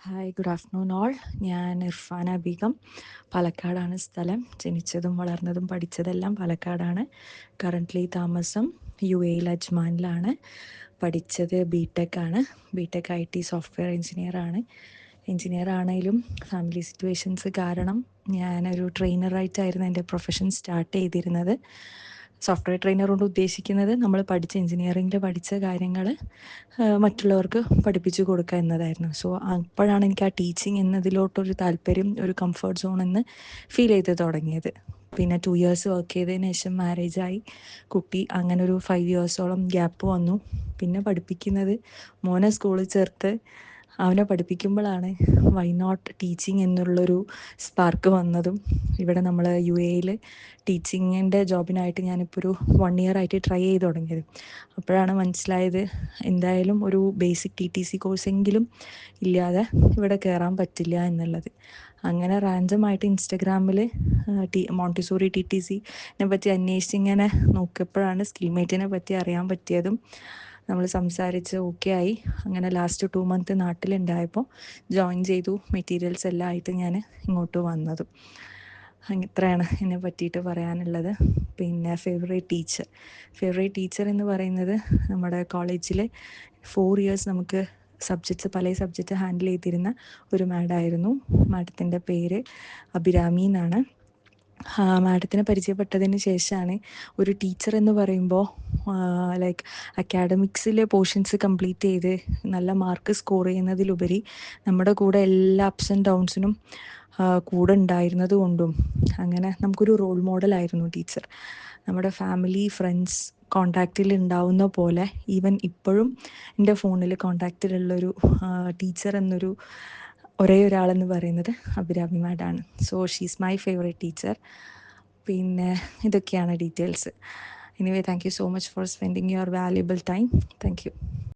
Hi, good afternoon all. ഞാൻ ഇർഫാന ബീഗം. പാലക്കാടാണ് സ്ഥലം. ജനിച്ചതും വളർന്നതും പഠിച്ചതെല്ലാം പാലക്കാടാണ്. കറൻ്റ്ലി താമസം UAE അജ്മാനിലാണ്. പഠിച്ചത് ബിടെക് ആണ്. ബിടെക് IT സോഫ്റ്റ്വെയർ എഞ്ചിനീയറാണ്. എഞ്ചിനീയർ ആണെങ്കിലും ഫാമിലി സിറ്റുവേഷൻസ് കാരണം ഞാനൊരു ട്രെയിനറായിട്ടായിരുന്നു എൻ്റെ പ്രൊഫഷൻ സ്റ്റാർട്ട് ചെയ്തിരുന്നത്. സോഫ്റ്റ്വെയർ ട്രെയിനർ കൊണ്ട് ഉദ്ദേശിക്കുന്നത് നമ്മൾ പഠിച്ച എഞ്ചിനീയറിംഗിൽ പഠിച്ച കാര്യങ്ങൾ മറ്റുള്ളവർക്ക് പഠിപ്പിച്ചു കൊടുക്കുക എന്നതായിരുന്നു. സോ അപ്പോഴാണ് എനിക്ക് ആ ടീച്ചിങ് എന്നതിലോട്ടൊരു താല്പര്യം, ഒരു കംഫർട്ട് സോൺ എന്ന് ഫീൽ ചെയ്ത് തുടങ്ങിയത്. പിന്നെ 2 ഇയേഴ്സ് വർക്ക് ചെയ്തതിന് ശേഷം മാരേജായി, കുട്ടി, അങ്ങനെ ഒരു 5 ഇയേഴ്സോളം ഗ്യാപ്പ് വന്നു. പിന്നെ പഠിപ്പിക്കുന്നത് മോനെ സ്കൂളിൽ ചേർത്ത് അവനെ പഠിപ്പിക്കുമ്പോഴാണ് വൈ നോട്ട് ടീച്ചിങ് എന്നുള്ളൊരു സ്പാർക്ക് വന്നതും. ഇവിടെ നമ്മൾ UAE ടീച്ചിങ്ങിൻ്റെ ജോബിനായിട്ട് ഞാനിപ്പോൾ ഒരു 1 ഇയർ ആയിട്ട് ട്രൈ ചെയ്ത് തുടങ്ങിയത്. അപ്പോഴാണ് മനസ്സിലായത് എന്തായാലും ഒരു ബേസിക് TTC കോഴ്സെങ്കിലും ഇല്ലാതെ ഇവിടെ കയറാൻ പറ്റില്ല എന്നുള്ളത്. അങ്ങനെ റാൻഡമായിട്ട് ഇൻസ്റ്റഗ്രാമിൽ മോണ്ടിസോറി TTCനെ പറ്റി അന്വേഷിച്ച് ഇങ്ങനെ നോക്കിയപ്പോഴാണ് സ്കിൽമേറ്റിനെ പറ്റി അറിയാൻ പറ്റിയതും. നമ്മൾ സംസാരിച്ച് ഓക്കെ ആയി. അങ്ങനെ ലാസ്റ്റ് 2 മന്ത് നാട്ടിലുണ്ടായപ്പോൾ ജോയിൻ ചെയ്തു. മെറ്റീരിയൽസ് എല്ലാം ആയിട്ട് ഞാൻ ഇങ്ങോട്ട് വന്നതും. ഇത്രയാണ് എന്നെ പറ്റിയിട്ട് പറയാനുള്ളത്. പിന്നെ ഫേവറേറ്റ് ടീച്ചർ എന്ന് പറയുന്നത് നമ്മുടെ കോളേജിൽ 4 ഇയേഴ്സ് നമുക്ക് പല സബ്ജക്റ്റ് ഹാൻഡിൽ ചെയ്തിരുന്ന ഒരു മാഡമായിരുന്നു. മാഡത്തിൻ്റെ പേര് അഭിരാമി എന്നാണ്. മാഡത്തിനെ പരിചയപ്പെട്ടതിന് ശേഷമാണ് ഒരു ടീച്ചർ എന്ന് പറയുമ്പോൾ ലൈക്ക് അക്കാഡമിക്സിലെ പോർഷൻസ് കംപ്ലീറ്റ് ചെയ്ത് നല്ല മാർക്ക് സ്കോർ ചെയ്യുന്നതിലുപരി നമ്മുടെ കൂടെ എല്ലാ അപ്സ് ആൻഡ് ഡൗൺസിനും കൂടെ ഉണ്ടായിരുന്നത് കൊണ്ടും അങ്ങനെ നമുക്കൊരു റോൾ മോഡലായിരുന്നു ടീച്ചർ. നമ്മുടെ ഫാമിലി, ഫ്രണ്ട്സ് കോണ്ടാക്റ്റിൽ ഉണ്ടാവുന്ന പോലെ ഈവൻ ഇപ്പോഴും എൻ്റെ ഫോണിൽ കോണ്ടാക്റ്റിലുള്ളൊരു ടീച്ചർ എന്നൊരു ഒരേ ഒരാളെന്ന് പറയുന്നത് അഭിരാമി മാഡാണ്. So she's my favourite teacher. പിന്നെ ഇതൊക്കെയാണ് details. Anyway, thank you so much for spending your valuable time. Thank U.